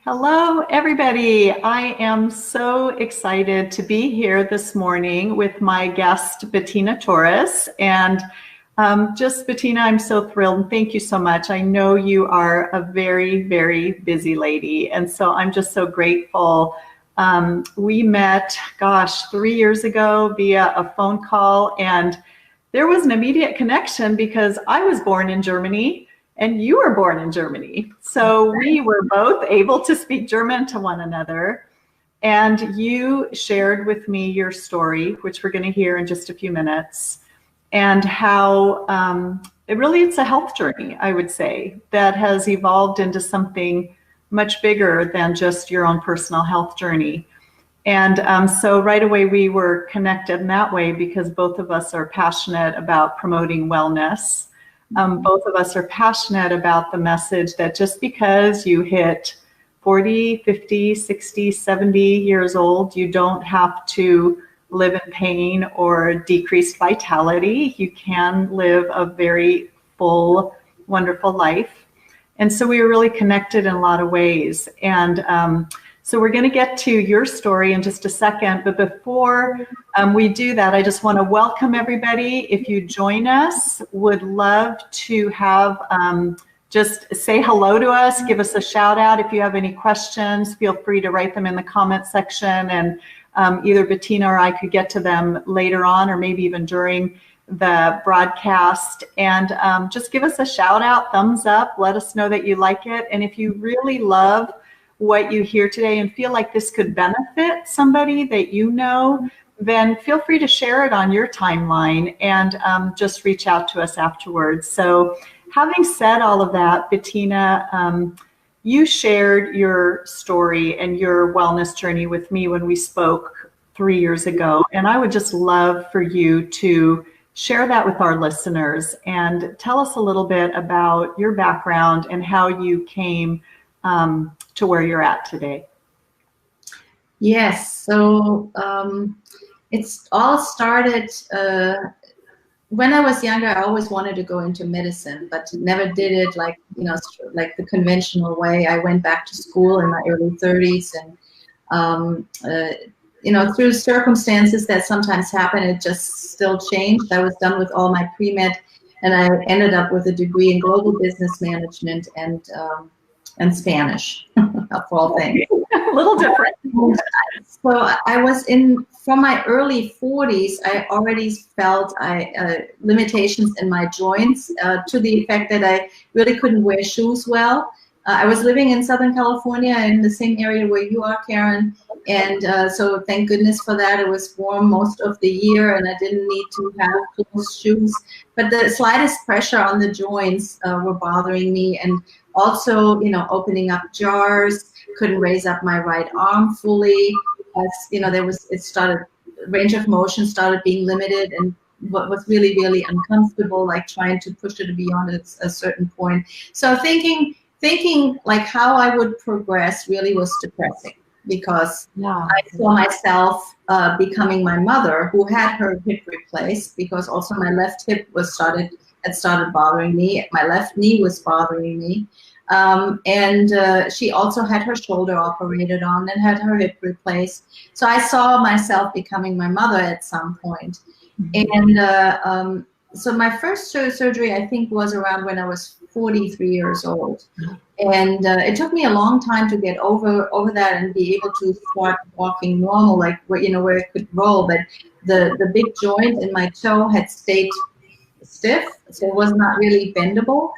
Hello, everybody. I am so excited to be here this morning with my guest, Bettina Torres. And just Bettina, I'm so thrilled. And thank you so much. I know you are a very, very busy lady. And so I'm just so grateful. We met, 3 years ago via a phone call. And there was an immediate connection because I was born in Germany. And you were born in Germany. So we were both able to speak German to one another. And you shared with me your story, which we're going to hear in just a few minutes, and how it's a health journey, I would say, that has evolved into something much bigger than just your own personal health journey. And so right away we were connected in that way because both of us are passionate about promoting wellness. Both of us are passionate about the message that just because you hit 40, 50, 60, 70 years old, you don't have to live in pain or decreased vitality. You can live a very full, wonderful life. And so we were really connected in a lot of ways. And so we're going to get to your story in just a second. But before we do that, I just want to welcome everybody. If you join us, would love to have just say hello to us, give us a shout out. If you have any questions, feel free to write them in the comment section. And either Bettina or I could get to them later on, or maybe even during the broadcast. And just give us a shout out, thumbs up, let us know that you like it. And if you really love what you hear today and feel like this could benefit somebody that you know, then feel free to share it on your timeline and just reach out to us afterwards. So having said all of that, Bettina, you shared your story and your wellness journey with me when we spoke 3 years ago. And I would just love for you to share that with our listeners and tell us a little bit about your background and how you came to where you're at today. Yes, so it's all started when I was younger. I always wanted to go into medicine, but never did it like the conventional way. I went back to school in my early 30s, and through circumstances that sometimes happen, it just still changed. I was done with all my pre-med, and I ended up with a degree in global business management and Spanish, of all things. A little different. So I was from my early 40s, I already felt limitations in my joints to the effect that I really couldn't wear shoes well. I was living in Southern California in the same area where you are, Karen. And so thank goodness for that. It was warm most of the year and I didn't need to have closed shoes. But the slightest pressure on the joints were bothering me. And also, opening up jars, couldn't raise up my right arm fully. Range of motion started being limited, and what was really, really uncomfortable, like trying to push it beyond a certain point. So thinking like how I would progress really was depressing, because I saw myself becoming my mother, who had her hip replaced, because also my left hip had started bothering me. My left knee was bothering me. And she also had her shoulder operated on and had her hip replaced. So I saw myself becoming my mother at some point. Mm-hmm. And so my first surgery, I think, was around when I was 43 years old. And it took me a long time to get over that and be able to start walking normal, like where I could roll. But the big joint in my toe had stayed stiff, so it was not really bendable.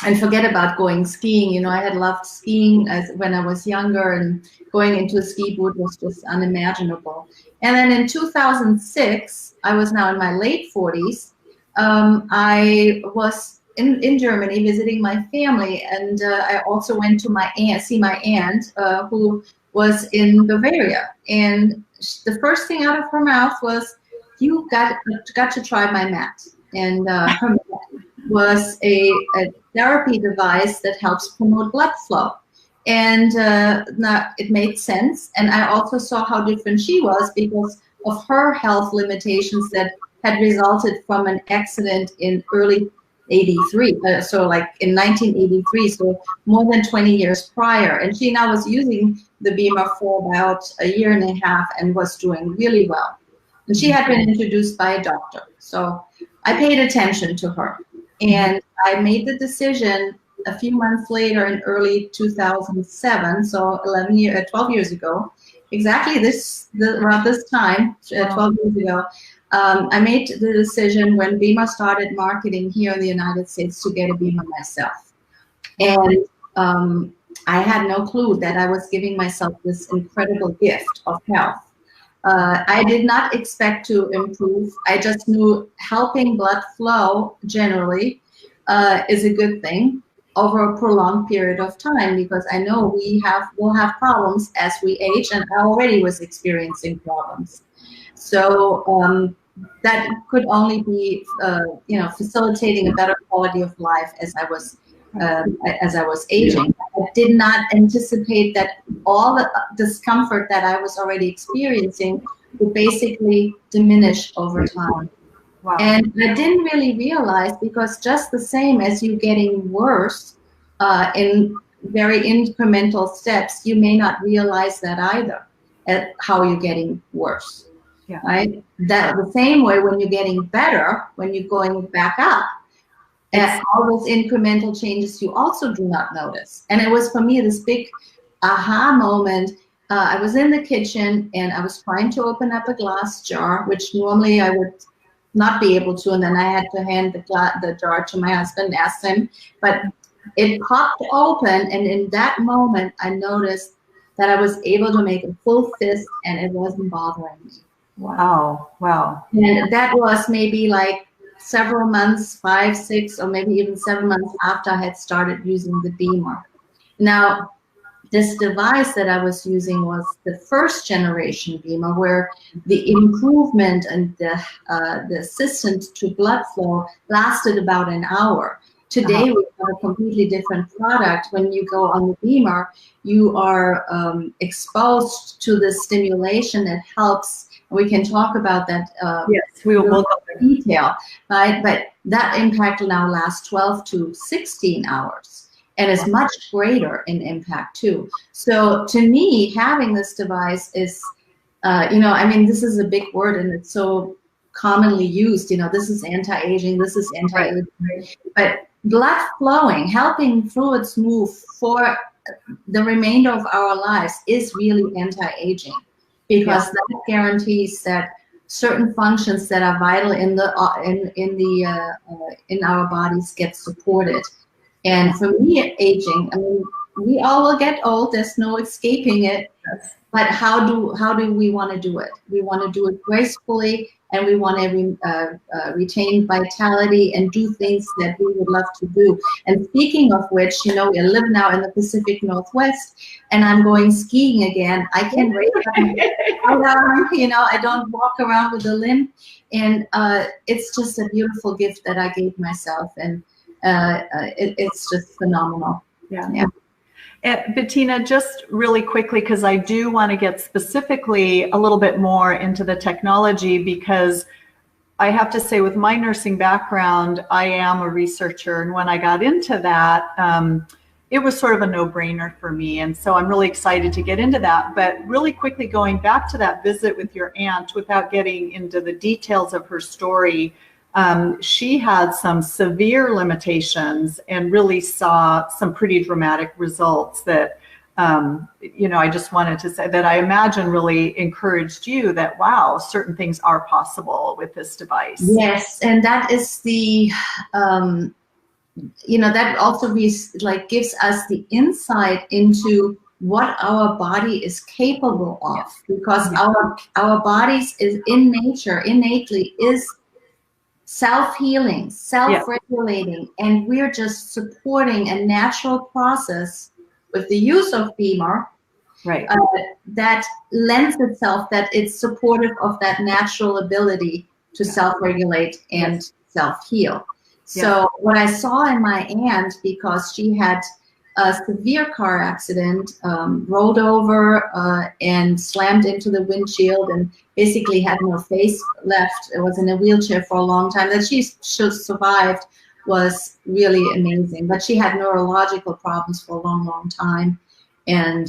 And forget about going skiing. I had loved skiing when I was younger, and going into a ski boot was just unimaginable. And then in 2006, I was now in my late 40s. I was in Germany visiting my family, and I also went to see my aunt, who was in Bavaria. And the first thing out of her mouth was, "You got to try my mat." And her mat was a therapy device that helps promote blood flow. And now it made sense. And I also saw how different she was because of her health limitations that had resulted from an accident in early 83, so like in 1983, so more than 20 years prior. And she now was using the BEMER for about a year and a half and was doing really well. And she had been introduced by a doctor. So I paid attention to her. And I made the decision a few months later in early 2007, so 12 years ago, exactly around this time, 12 years ago, I made the decision when BEMER started marketing here in the United States to get a BEMER myself. And I had no clue that I was giving myself this incredible gift of health. I did not expect to improve. I just knew helping blood flow generally is a good thing over a prolonged period of time, because I know we'll have problems as we age, and I already was experiencing problems. So that could only be, facilitating a better quality of life as I was aging. I did not anticipate that all the discomfort that I was already experiencing would basically diminish over time. Wow. And I didn't really realize, because just the same as you getting worse in very incremental steps, you may not realize that either, at how you're getting worse. Yeah. Right? That the same way when you're getting better, when you're going back up, all those incremental changes you also do not notice. And it was for me this big aha moment. I was in the kitchen and I was trying to open up a glass jar, which normally I would not be able to, and then I had to hand the jar to my husband, ask him, but it popped open, and in that moment I noticed that I was able to make a full fist and it wasn't bothering me. Wow. Wow. And that was maybe like several months, 5, 6, or maybe even 7 months after I had started using the BEMER. Now, this device that I was using was the first generation BEMER, where the improvement and the assistance to blood flow lasted about an hour. Today, we have a completely different product. When you go on the BEMER, you are exposed to the stimulation that helps. We can talk about that yes, we will go in detail, right? But that impact now lasts 12 to 16 hours. And is much greater in impact too. So to me, having this device is, this is a big word and it's so commonly used. This is anti-aging, this is anti-aging. Right. But blood flowing, helping fluids move for the remainder of our lives is really anti-aging, because that guarantees that certain functions that are vital in our bodies get supported. And for me, aging, I mean, we all will get old. There's no escaping it. But how do we want to do it? We want to do it gracefully, and we want to retain vitality and do things that we would love to do. And speaking of which, we live now in the Pacific Northwest, and I'm going skiing again. I can raise up my arm, I don't walk around with a limp, and it's just a beautiful gift that I gave myself, and it's just phenomenal. Yeah. Bettina, just really quickly, because I do want to get specifically a little bit more into the technology, because I have to say, with my nursing background, I am a researcher. And when I got into that, it was sort of a no-brainer for me. And so I'm really excited to get into that. But really quickly, going back to that visit with your aunt, without getting into the details of her story, she had some severe limitations and really saw some pretty dramatic results that, I just wanted to say that I imagine really encouraged you that, wow, certain things are possible with this device. Yes, and that is the, that also gives us the insight into what our body is capable of, because our bodies is in nature, innately is self-healing, self-regulating, and we're just supporting a natural process with the use of BEMER, right? That lends itself, that it's supportive of that natural ability to self-regulate and self-heal. So what I saw in my aunt, because she had a severe car accident, rolled over and slammed into the windshield and basically had no face left. It was in a wheelchair for a long time. That she survived was really amazing. But she had neurological problems for a long, long time. And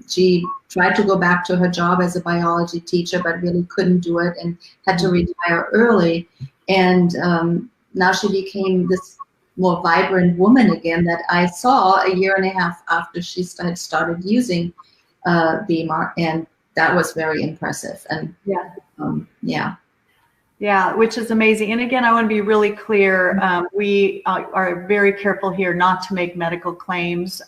she tried to go back to her job as a biology teacher, but really couldn't do it and had to retire early. And now she became this more vibrant woman again that I saw a year and a half after she started using BEMER, and that was very impressive. And yeah, which is amazing. And again, I want to be really clear. We are very careful here not to make medical claims.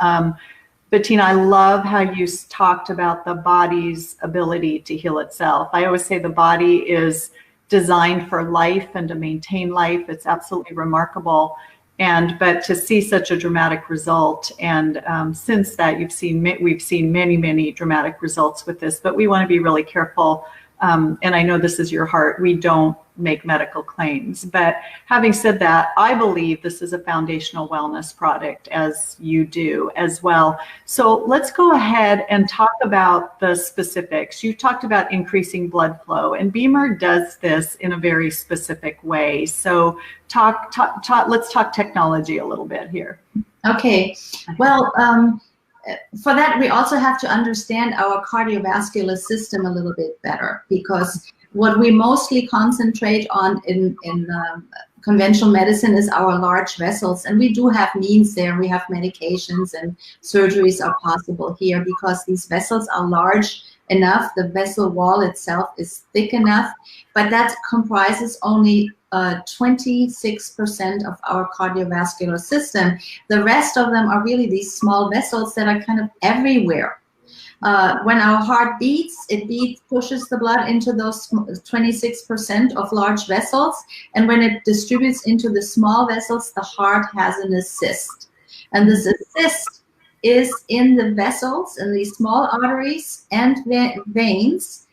Bettina, I love how you talked about the body's ability to heal itself. I always say the body is designed for life and to maintain life. It's absolutely remarkable. But to see such a dramatic result, and since that we've seen many, many dramatic results with this, but we want to be really careful. And I know this is your heart. We don't make medical claims. But having said that, I believe this is a foundational wellness product, as you do as well. So let's go ahead and talk about the specifics. You talked about increasing blood flow, and BEMER does this in a very specific way. So let's talk technology a little bit here. Okay. Well, for that, we also have to understand our cardiovascular system a little bit better, because what we mostly concentrate on in conventional medicine is our large vessels, and we do have means there. We have medications and surgeries are possible here because these vessels are large enough. The vessel wall itself is thick enough, but that comprises only 26% of our cardiovascular system. The rest of them are really these small vessels that are kind of everywhere. When our heart beats, pushes the blood into those 26% of large vessels, and when it distributes into the small vessels, the heart has an assist. And this assist is in the vessels, in these small arteries and veins,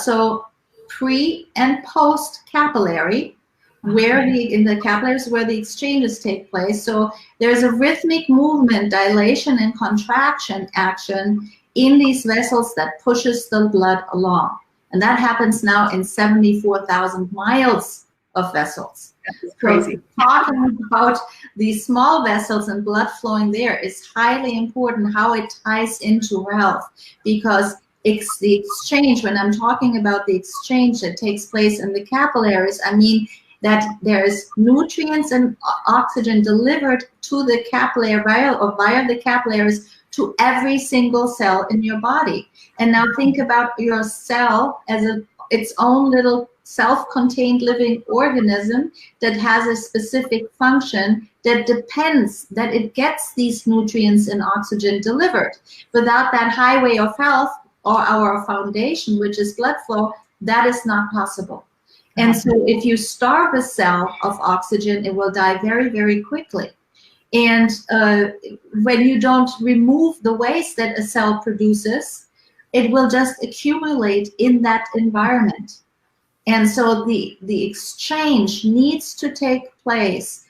so pre and post capillary, in the capillaries where the exchanges take place. So there's a rhythmic movement, dilation and contraction action in these vessels that pushes the blood along. And that happens now in 74,000 miles of vessels. That's crazy. So talking about these small vessels and blood flowing there is highly important, how it ties into health, because it's the exchange. When I'm talking about the exchange that takes place in the capillaries, I mean that there's nutrients and oxygen delivered to the capillary via the capillaries to every single cell in your body. And now think about your cell as its own little self-contained living organism that has a specific function that depends that it gets these nutrients and oxygen delivered. Without that highway of health, or our foundation, which is blood flow, that is not possible. And so if you starve a cell of oxygen, it will die very, very quickly. And when you don't remove the waste that a cell produces, it will just accumulate in that environment. And so the exchange needs to take place,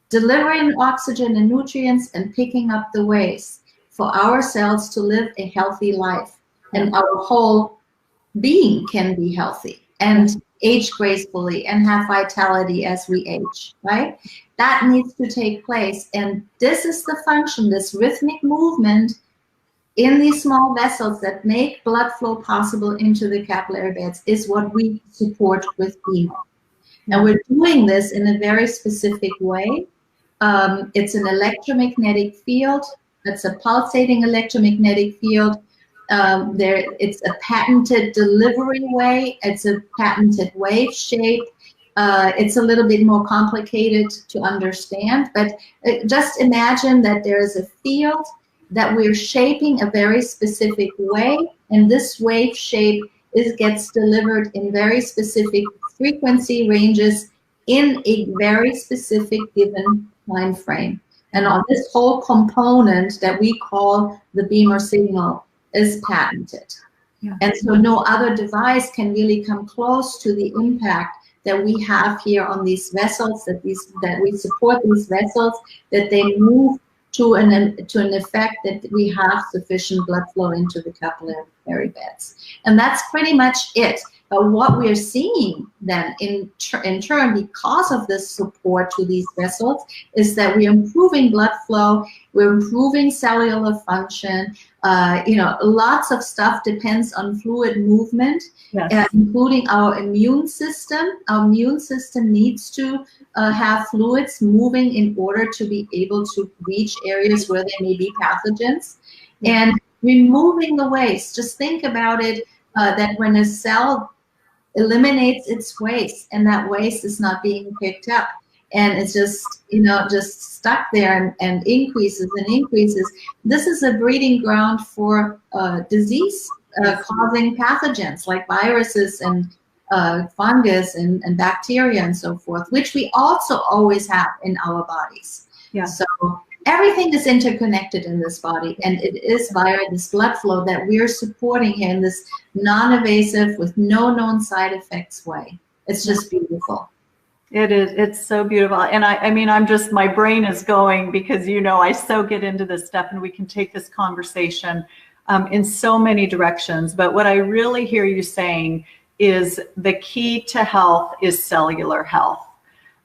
delivering oxygen and nutrients and picking up the waste for our cells to live a healthy life. And our whole being can be healthy and age gracefully and have vitality as we age, right? That needs to take place. And this is the function, this rhythmic movement in these small vessels that make blood flow possible into the capillary beds is what we support with BEMER. And we're doing this in a very specific way. It's an electromagnetic field. It's a pulsating electromagnetic field. It's a patented delivery way. It's a patented wave shape. It's a little bit more complicated to understand, but just imagine that there is a field that we're shaping a very specific way, and this wave shape gets delivered in very specific frequency ranges in a very specific given time frame. And on this whole component that we call the BEMER signal is patented. Yeah. And so no other device can really come close to the impact that we have here on these vessels, that we support these vessels, that they move to an effect that we have sufficient blood flow into the capillary beds. And that's pretty much it. But what we're seeing then in turn, because of this support to these vessels, is that we're improving blood flow, we're improving cellular function. Lots of stuff depends on fluid movement, yes. including our immune system. Our immune system needs to have fluids moving in order to be able to reach areas where there may be pathogens. And removing the waste, just think about it, that when a cell eliminates its waste and that waste is not being picked up and it's just stuck there and increases and increases, this is a breeding ground for disease causing pathogens like viruses and fungus and bacteria and so forth, which we also always have in our bodies. Yeah. So everything is interconnected in this body, and it is via this blood flow that we're supporting here in this non-invasive, with no known side effects way. It's just beautiful. It is. It's so beautiful. And I mean, my brain is going, because, I so get into this stuff, and we can take this conversation in so many directions. But what I really hear you saying is the key to health is cellular health.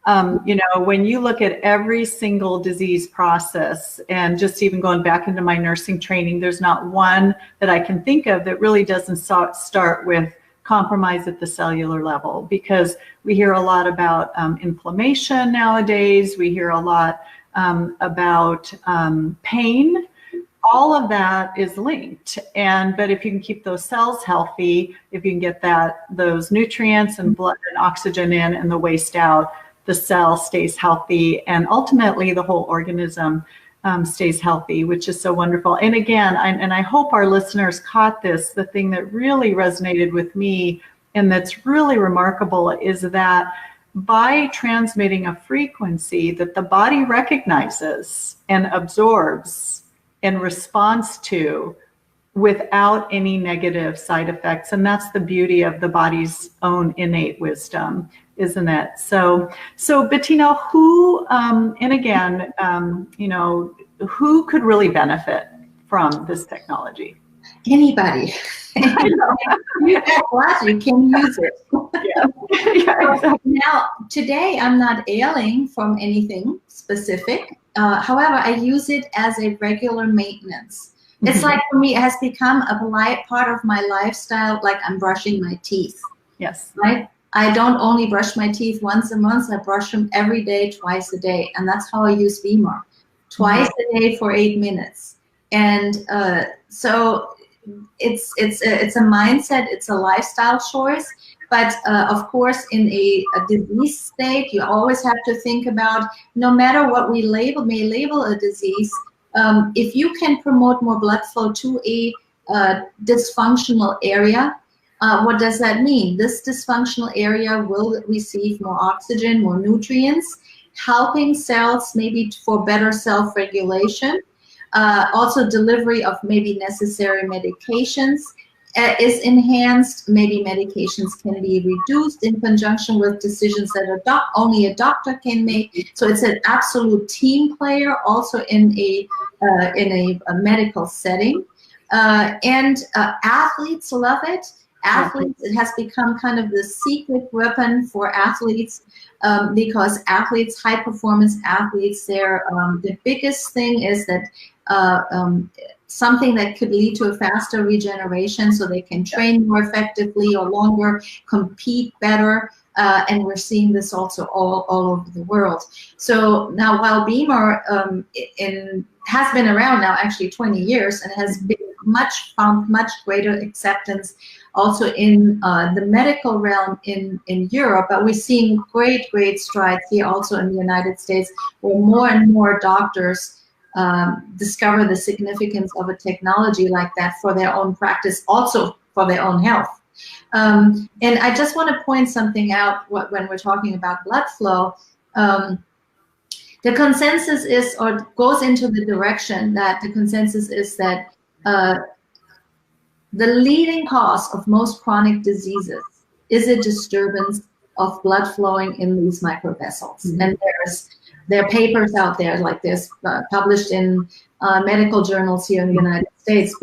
When you look at every single disease process, and just even going back into my nursing training, there's not one that I can think of that really doesn't start with compromise at the cellular level, because we hear a lot about inflammation nowadays. We hear a lot about pain. All of that is linked. But if you can keep those cells healthy, if you can get those nutrients and blood and oxygen in and the waste out, the cell stays healthy, and ultimately the whole organism stays healthy, which is so wonderful. And again, I hope our listeners caught this. The thing that really resonated with me, and that's really remarkable, is that by transmitting a frequency that the body recognizes and absorbs and responds to without any negative side effects. And that's the beauty of the body's own innate wisdom, isn't it? So Bettina, who, and again, who could really benefit from this technology? Anybody. You have what, you can use it. Yeah, exactly. Now, today I'm not ailing from anything specific. However, I use it as a regular maintenance. It's like, for me, it has become a part of my lifestyle, like I'm brushing my teeth. Yes. Right? I don't only brush my teeth once a month, I brush them every day, twice a day. And that's how I use BEMER. Twice a day for 8 minutes. And so it's a mindset, it's a lifestyle choice. But of course, in a disease state, you always have to think about, no matter what we may label a disease, if you can promote more blood flow to a dysfunctional area, what does that mean? This dysfunctional area will receive more oxygen, more nutrients, helping cells maybe for better self-regulation. Also, delivery of maybe necessary medications is enhanced. Maybe medications can be reduced in conjunction with decisions that only a doctor can make. So it's an absolute team player, also in a medical setting. And athletes love it. Athletes, it has become kind of the secret weapon for athletes, because athletes, high performance athletes, the biggest thing is that something that could lead to a faster regeneration, so they can train more effectively or longer, compete better. And we're seeing this also all over the world. So now, while BEMER has been around now actually 20 years and has been found much greater acceptance also in the medical realm in Europe, but we're seeing great strides here also in the United States, where more and more doctors discover the significance of a technology like that for their own practice, also for their own health. And I just want to point something out when we're talking about blood flow. The consensus is, or goes into the direction that the consensus is that the leading cause of most chronic diseases is a disturbance of blood flowing in these microvessels. And there's there are papers out there like this published in medical journals here in the United States,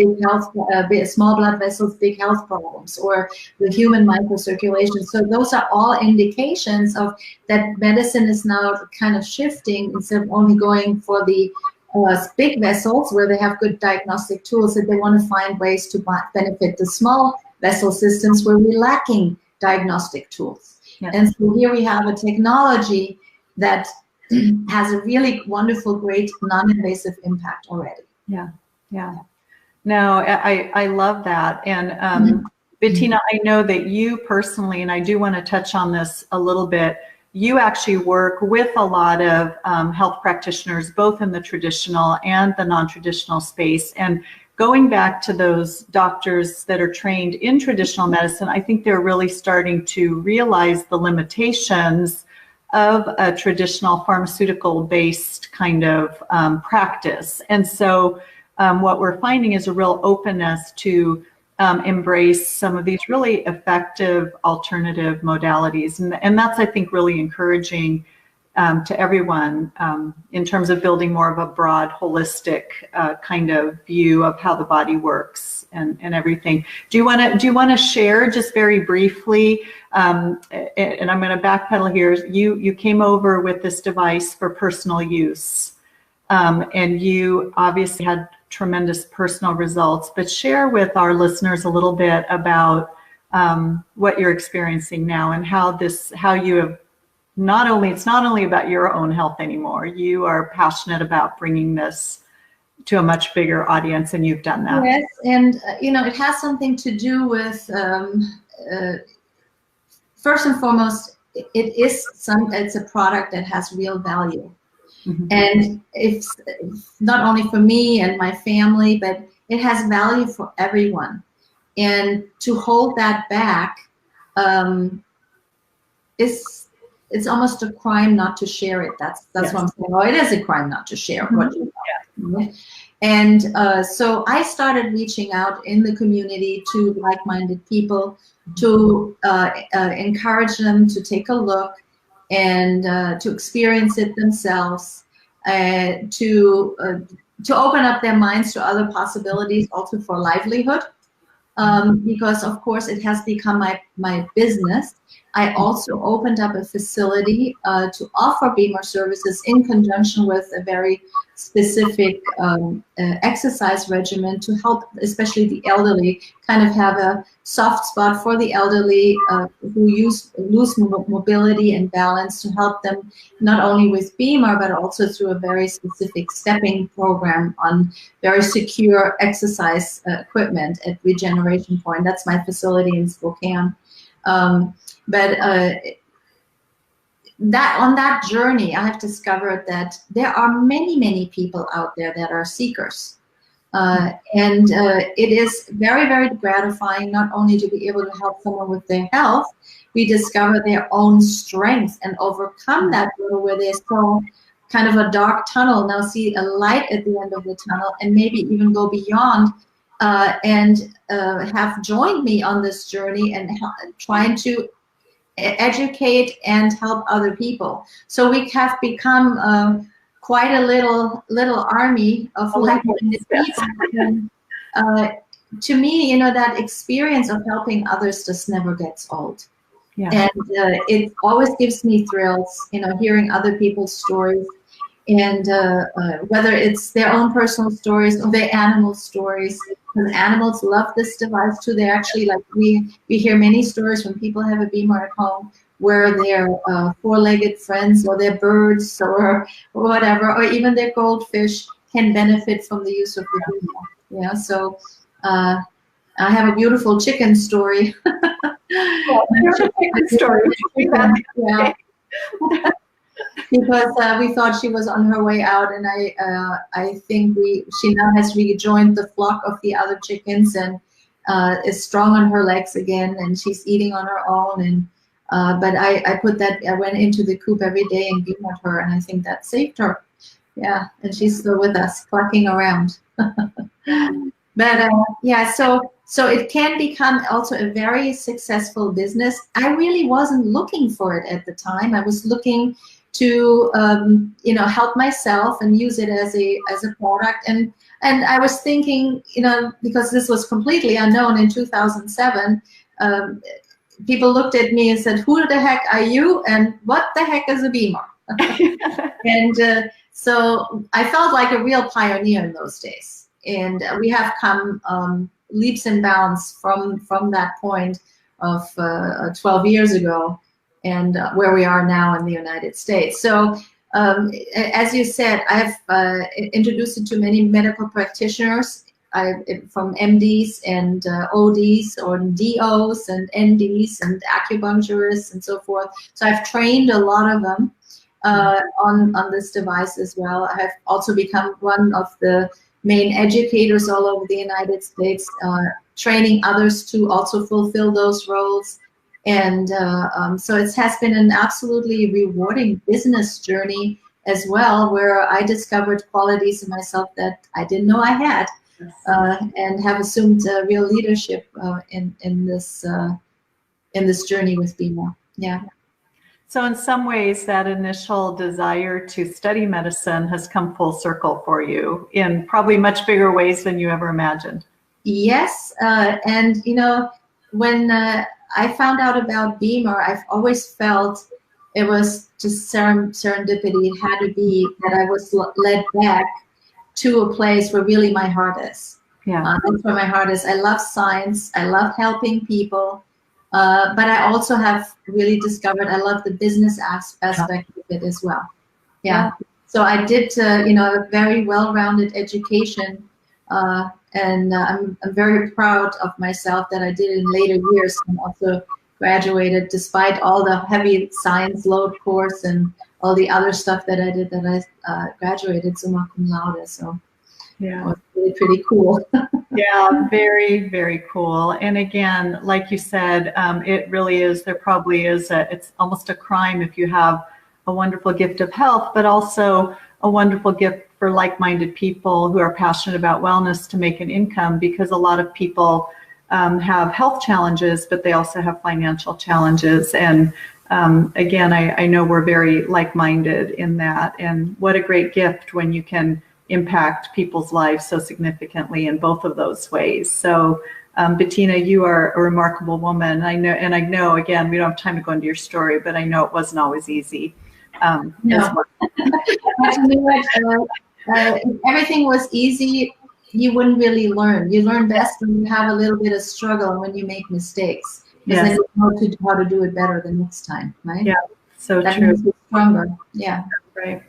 small blood vessels, big health problems, or the human microcirculation. So those are all indications of that medicine is now kind of shifting, instead of only going for the big vessels where they have good diagnostic tools, that they want to find ways to benefit the small vessel systems where we're lacking diagnostic tools. Yeah. And so here we have a technology that has a really wonderful, great, non-invasive impact already. Yeah, yeah. No, I love that. And Bettina, I know that you personally, and I do want to touch on this a little bit, you actually work with a lot of health practitioners, both in the traditional and the non-traditional space. And going back to those doctors that are trained in traditional medicine, I think they're really starting to realize the limitations of a traditional pharmaceutical-based kind of practice. And so what we're finding is a real openness to embrace some of these really effective alternative modalities. And that's, I think, really encouraging to everyone in terms of building more of a broad, holistic kind of view of how the body works and everything. Do you want to share just very briefly? And I'm going to backpedal here. You came over with this device for personal use, and you obviously had tremendous personal results. But share with our listeners a little bit about what you're experiencing now and how you have it's not only about your own health anymore. You are passionate about bringing this to a much bigger audience, and you've done that. Yes, and it has something to do with first and foremost, it's a product that has real value. Mm-hmm. And it's not only for me and my family, but it has value for everyone. And to hold that back it's almost a crime not to share it. That's yes. What I'm saying. Oh, it is a crime not to share what you know. Yeah. And so I started reaching out in the community to like-minded people to encourage them to take a look and to experience it themselves, to open up their minds to other possibilities also for livelihood, because of course it has become my business. I also opened up a facility to offer BEMER services in conjunction with a very specific exercise regimen to help especially the elderly kind of have a soft spot for the elderly who lose mobility and balance, to help them not only with BEMER but also through a very specific stepping program on very secure exercise equipment at Regeneration Point. That's my facility in Spokane. But on that journey, I have discovered that there are many, many people out there that are seekers. And it is very, very gratifying not only to be able to help someone with their health, we discover their own strength and overcome that little where there's so kind of a dark tunnel, now see a light at the end of the tunnel, and maybe even go beyond and have joined me on this journey and trying to educate and help other people. So we have become quite a little army of like-minded people. And, to me, that experience of helping others just never gets old. Yeah. And it always gives me thrills, hearing other people's stories, and whether it's their own personal stories or their animal stories. And animals love this device too. They actually, like, we hear many stories when people have a BEMER at home where their four-legged friends or their birds or whatever, or even their goldfish can benefit from the use of the BEMER. Yeah, so I have a beautiful chicken story. Chicken story. Yeah. Because we thought she was on her way out, and I think she now has rejoined the flock of the other chickens and is strong on her legs again, and she's eating on her own. And but I went into the coop every day and BEMER'd her, and I think that saved her. Yeah, and she's still with us, clucking around. But yeah, so it can become also a very successful business. I really wasn't looking for it at the time. I was looking to help myself and use it as a product. And I was thinking, because this was completely unknown in 2007, people looked at me and said, "Who the heck are you? And what the heck is a BEMER?" And so I felt like a real pioneer in those days. And we have come leaps and bounds from that point of 12 years ago, and where we are now in the United States. So as you said, I've introduced it to many medical practitioners, from MDs and ODs, or DOs and NDs and acupuncturists and so forth. So I've trained a lot of them on this device as well. I have also become one of the main educators all over the United States, training others to also fulfill those roles. And so it has been an absolutely rewarding business journey as well, where I discovered qualities in myself that I didn't know I had, and have assumed real leadership in this journey with BEMER. Yeah. So in some ways, that initial desire to study medicine has come full circle for you in probably much bigger ways than you ever imagined. Yes, and when I found out about BEMER, I've always felt it was just serendipity. It had to be that I was led back to a place where really my heart is. Yeah, that's where my heart is. I love science. I love helping people. But I also have really discovered I love the business aspect of it as well. Yeah. So I did, a very well-rounded education, and I'm very proud of myself that I did in later years, and also graduated despite all the heavy science load course and all the other stuff that I did. That I graduated summa cum laude. So yeah, it was really pretty cool. Yeah, very, very cool. And again, like you said, it really is, there probably is, it's almost a crime if you have a wonderful gift of health, but also a wonderful gift for like-minded people who are passionate about wellness to make an income, because a lot of people have health challenges, but they also have financial challenges. And again, I know we're very like-minded in that. And what a great gift when you can impact people's lives so significantly in both of those ways. So Bettina, you are a remarkable woman. I know, again, we don't have time to go into your story, but I know it wasn't always easy. No. If everything was easy, you wouldn't really learn. You learn best when you have a little bit of struggle, when you make mistakes. Because then you know how to do it better the next time, right? Yeah, so that true. Makes you stronger. Yeah. Right.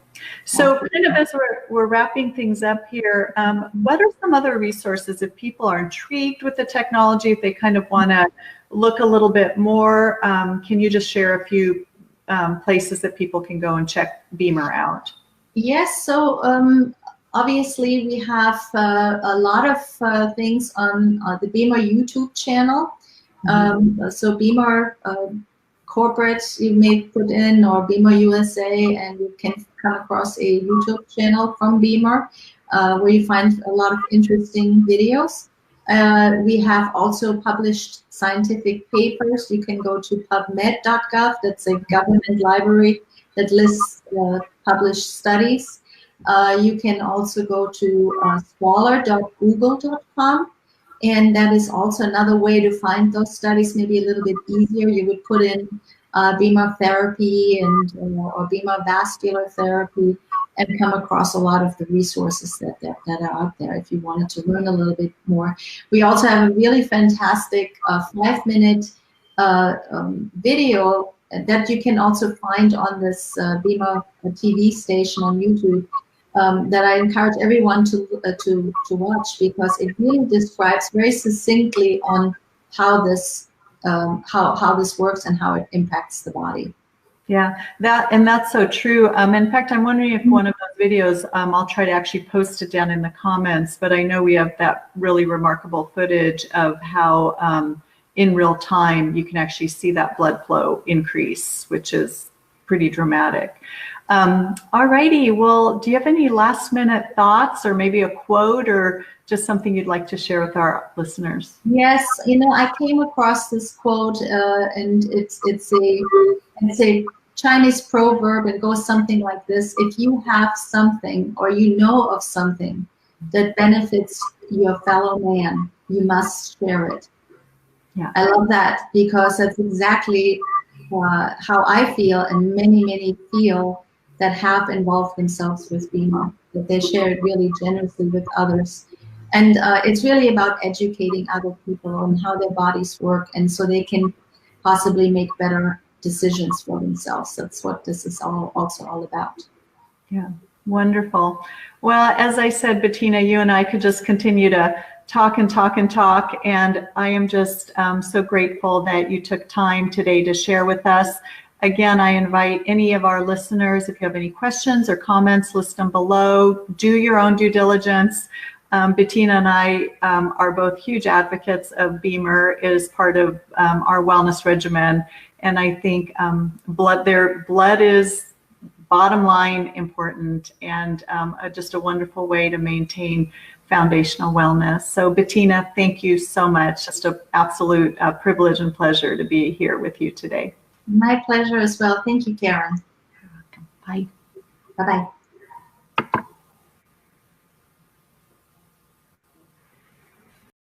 So kind of as we're wrapping things up here, what are some other resources if people are intrigued with the technology, if they kind of want to look a little bit more? Can you just share a few places that people can go and check BEMER out? Yes. So obviously we have a lot of things on the BEMER YouTube channel. So BEMER corporate, you may put in, or BEMER USA, and you can come across a YouTube channel from BEMER where you find a lot of interesting videos. We have also published scientific papers. You can go to pubmed.gov. That's a government library that lists published studies. You can also go to scholar.google.com. And that is also another way to find those studies, maybe a little bit easier. You would put in BEMER therapy or BEMER vascular therapy and come across a lot of the resources that are out there if you wanted to learn a little bit more. We also have a really fantastic 5-minute video that you can also find on this BEMER TV station on YouTube. That I encourage everyone to watch, because it really describes very succinctly on how this works and how it impacts the body. Yeah, that's so true. In fact, I'm wondering if one of those videos, I'll try to actually post it down in the comments, but I know we have that really remarkable footage of how in real time you can actually see that blood flow increase, which is pretty dramatic. All righty. Well, do you have any last minute thoughts, or maybe a quote, or just something you'd like to share with our listeners? Yes, I came across this quote, and it's a Chinese proverb, and goes something like this: if you have something or you know of something that benefits your fellow man, you must share it. Yeah. I love that, because that's exactly how I feel, and many feel that have involved themselves with BEMER, that they share it really generously with others. And it's really about educating other people on how their bodies work, and so they can possibly make better decisions for themselves. That's what this is also all about. Yeah, wonderful. Well, as I said, Bettina, you and I could just continue to talk and talk and talk, and I am just so grateful that you took time today to share with us. Again, I invite any of our listeners, if you have any questions or comments, list them below. Do your own due diligence. Bettina and I are both huge advocates of BEMER. It is part of our wellness regimen, and I think blood is bottom line important, and just a wonderful way to maintain foundational wellness. So Bettina, thank you so much. Just an absolute privilege and pleasure to be here with you today. My pleasure as well. Thank you, Karen. Bye. Bye-bye.